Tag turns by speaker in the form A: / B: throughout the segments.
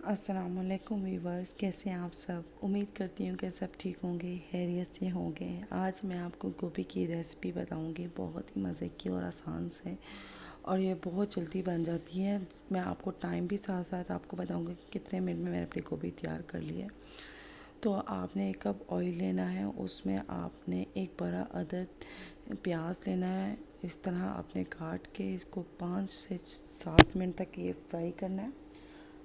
A: अस्सलामुअलैकुम वीवर्स, कैसे हैं आप सब। उम्मीद करती हूँ कि सब ठीक होंगे, खैरियत से होंगे। आज मैं आपको गोभी की रेसिपी बताऊँगी, बहुत ही मज़े की और आसान से, और ये बहुत जल्दी बन जाती है। मैं आपको टाइम भी साथ साथ आपको बताऊँगी कि कितने मिनट में मैंने अपनी गोभी तैयार कर ली है। तो आपने एक कप ऑयल लेना है, उसमें आपने एक बड़ा अदद प्याज लेना है। इस तरह आपने काट के इसको 5 से 7 मिनट तक ये फ्राई करना है।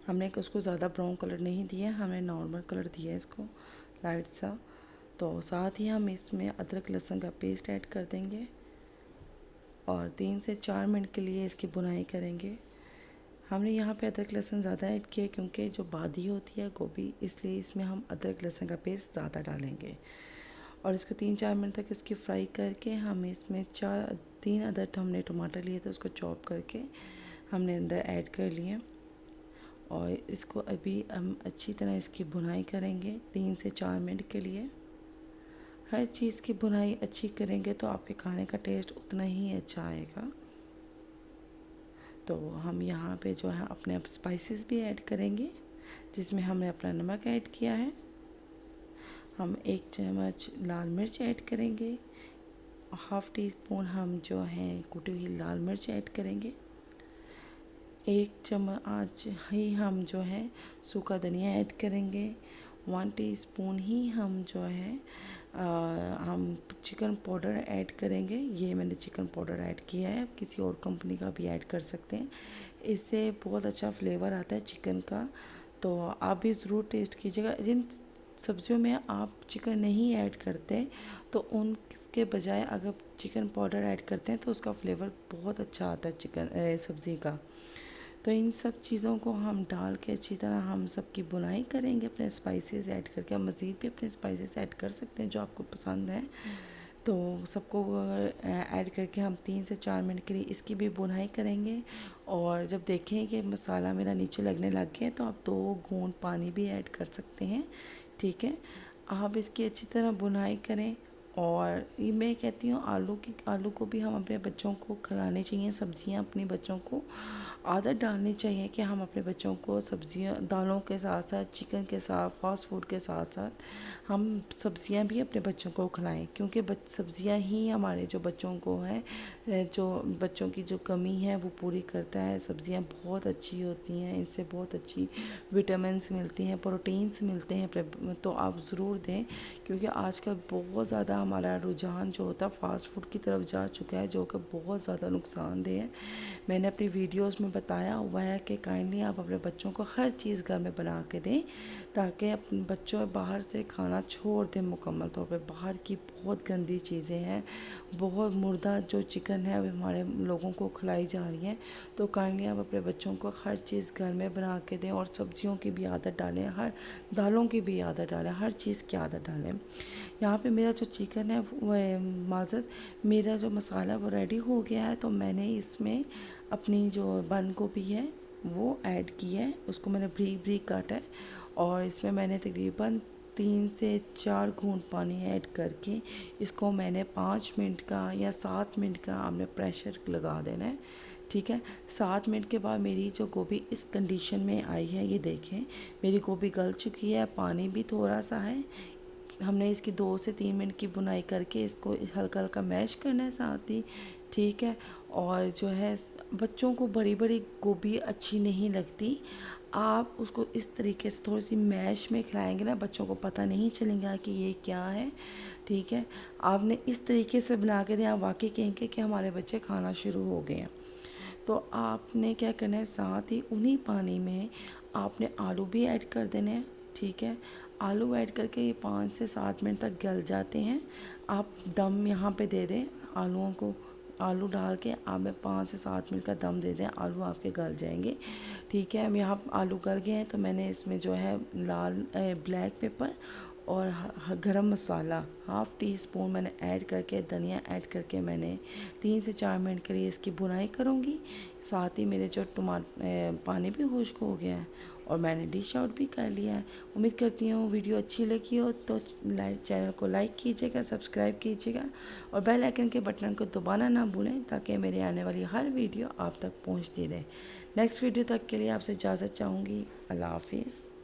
A: हमने उसको ज़्यादा ब्राउन कलर नहीं दिया, हमने नॉर्मल कलर दिया है इसको, लाइट सा। तो साथ ही हम इसमें अदरक लहसुन का पेस्ट ऐड कर देंगे और 3 से 4 मिनट के लिए इसकी भुनाई करेंगे। हमने यहाँ पे अदरक लहसुन ज़्यादा ऐड किया क्योंकि जो बादी होती है गोभी, इसलिए इसमें हम अदरक लहसुन का पेस्ट ज़्यादा डालेंगे। और इसको 3-4 मिनट तक इसकी फ्राई करके हम इसमें 3 अदद हमने टमाटर लिए थे, उसको चॉप करके हमने अंदर ऐड कर लिए। और इसको अभी हम अच्छी तरह इसकी भुनाई करेंगे 3 से 4 मिनट के लिए। हर चीज़ की भुनाई अच्छी करेंगे तो आपके खाने का टेस्ट उतना ही अच्छा आएगा। तो हम यहाँ पे जो है अपने स्पाइसेस भी ऐड करेंगे, जिसमें हमने अपना नमक ऐड किया है। हम 1 चम्मच लाल मिर्च ऐड करेंगे, हाफ़ टी स्पून हम जो है कुटी हुई लाल मिर्च ऐड करेंगे। 1 चम्मच ही हम जो है सूखा धनिया ऐड करेंगे। 1 टीस्पून ही हम जो है हम चिकन पाउडर ऐड करेंगे। ये मैंने चिकन पाउडर ऐड किया है, किसी और कंपनी का भी ऐड कर सकते हैं, इससे बहुत अच्छा फ्लेवर आता है चिकन का। तो आप भी ज़रूर टेस्ट कीजिएगा। जिन सब्जियों में आप चिकन नहीं ऐड करते तो उनके बजाय अगर चिकन पाउडर ऐड करते हैं तो उसका फ्लेवर बहुत अच्छा आता है चिकन सब्ज़ी का। तो इन सब चीज़ों को हम डाल के अच्छी तरह हम सबकी बुनाई करेंगे, अपने स्पाइसेस ऐड करके। आप मज़ीद भी अपने स्पाइसेस ऐड कर सकते हैं जो आपको पसंद है। तो सबको ऐड करके हम 3 से 4 मिनट के लिए इसकी भी बुनाई करेंगे। और जब देखें कि मसाला मेरा नीचे लगने लग गया तो आप 2 घूंट पानी भी ऐड कर सकते हैं, ठीक है। आप इसकी अच्छी तरह बुनाई करें। और ये मैं कहती हूँ आलू को भी हम अपने बच्चों को खिलाने चाहिए। सब्जियां अपने बच्चों को आदत डालनी चाहिए कि हम अपने बच्चों को सब्जियां दालों के साथ साथ, चिकन के साथ, फास्ट फूड के साथ साथ हम सब्जियां भी अपने बच्चों को खिलाएं, क्योंकि सब्जियां ही हमारे जो बच्चों को है, जो बच्चों की जो कमी है वो पूरी करता है। सब्जियां बहुत अच्छी होती हैं, इनसे बहुत अच्छी विटामिन्स मिलती हैं, प्रोटीन्स मिलते हैं। तो आप ज़रूर दें, क्योंकि आजकल बहुत ज़्यादा हमारा रुझान जो होता है फास्ट फूड की तरफ जा चुका है, जो कि बहुत ज़्यादा नुकसानदेह है। मैंने अपनी वीडियोस में बताया हुआ है कि काइंडली आप अपने बच्चों को हर चीज़ घर में बना के दें, ताकि अपने बच्चों बाहर से खाना छोड़ दें मुकम्मल तौर पे। बाहर की बहुत गंदी चीज़ें हैं, बहुत मुर्दा जो चिकन है वो हमारे लोगों को खिलाई जा रही है। तो काइंडली आप अपने बच्चों को हर चीज़ घर में बना के दें, और सब्जियों की भी आदत डालें, हर दालों की भी आदत डालें, हर चीज़ की आदत डालें। यहाँ पे मेरा जो चिकन है वो माज़रत, मेरा जो मसाला वो रेडी हो गया है। तो मैंने इसमें अपनी जो बंद गोभी है वो ऐड की है, उसको मैंने बारीक बारीक काटा है। और इसमें मैंने तकरीबन 3 से 4 घूंट पानी ऐड करके इसको मैंने 5 मिनट का या 7 मिनट का हमने प्रेशर लगा देना है, ठीक है। 7 मिनट के बाद मेरी जो गोभी इस कंडीशन में आई है, ये देखें मेरी गोभी गल चुकी है, पानी भी थोड़ा सा है। हमने इसकी 2 से 3 मिनट की बुनाई करके इसको हल्का हल्का मैश करना है साथ ही, ठीक है। और जो है बच्चों को बड़ी बड़ी गोभी अच्छी नहीं लगती, आप उसको इस तरीके से थोड़ी सी मैश में खिलाएंगे ना, बच्चों को पता नहीं चलेगा कि ये क्या है, ठीक है। आपने इस तरीके से बना के दें, आप वाकई कहेंगे कि हमारे बच्चे खाना शुरू हो गए हैं। तो आपने क्या करना है, साथ ही उन्हीं पानी में आपने आलू भी ऐड कर देने हैं, ठीक है। आलू ऐड करके ये 5 से 7 मिनट तक गल जाते हैं। आप दम यहाँ पे दे दें आलूओं को, आलू डाल के आप में 5 से 7 मिनट का दम दे दें, आलू आपके गल जाएंगे, ठीक है। अब यहाँ आलू गल गए हैं तो मैंने इसमें जो है लाल ब्लैक पेपर और गरम मसाला हाफ़ टी स्पून मैंने ऐड करके, धनिया ऐड करके मैंने 3 से 4 मिनट के लिए इसकी भुनाई करूँगी। साथ ही मेरे जो पानी भी खुश्क हो गया है और मैंने डिश आउट भी कर लिया है। उम्मीद करती हूँ वीडियो अच्छी लगी हो तो चैनल को लाइक कीजिएगा, सब्सक्राइब कीजिएगा और बेल आइकन के बटन को दबाना ना भूलें ताकि मेरे आने वाली हर वीडियो आप तक पहुँचती रहे। नेक्स्ट वीडियो तक के लिए आपसे इजाज़त चाहूँगी। अल्लाह हाफिज़।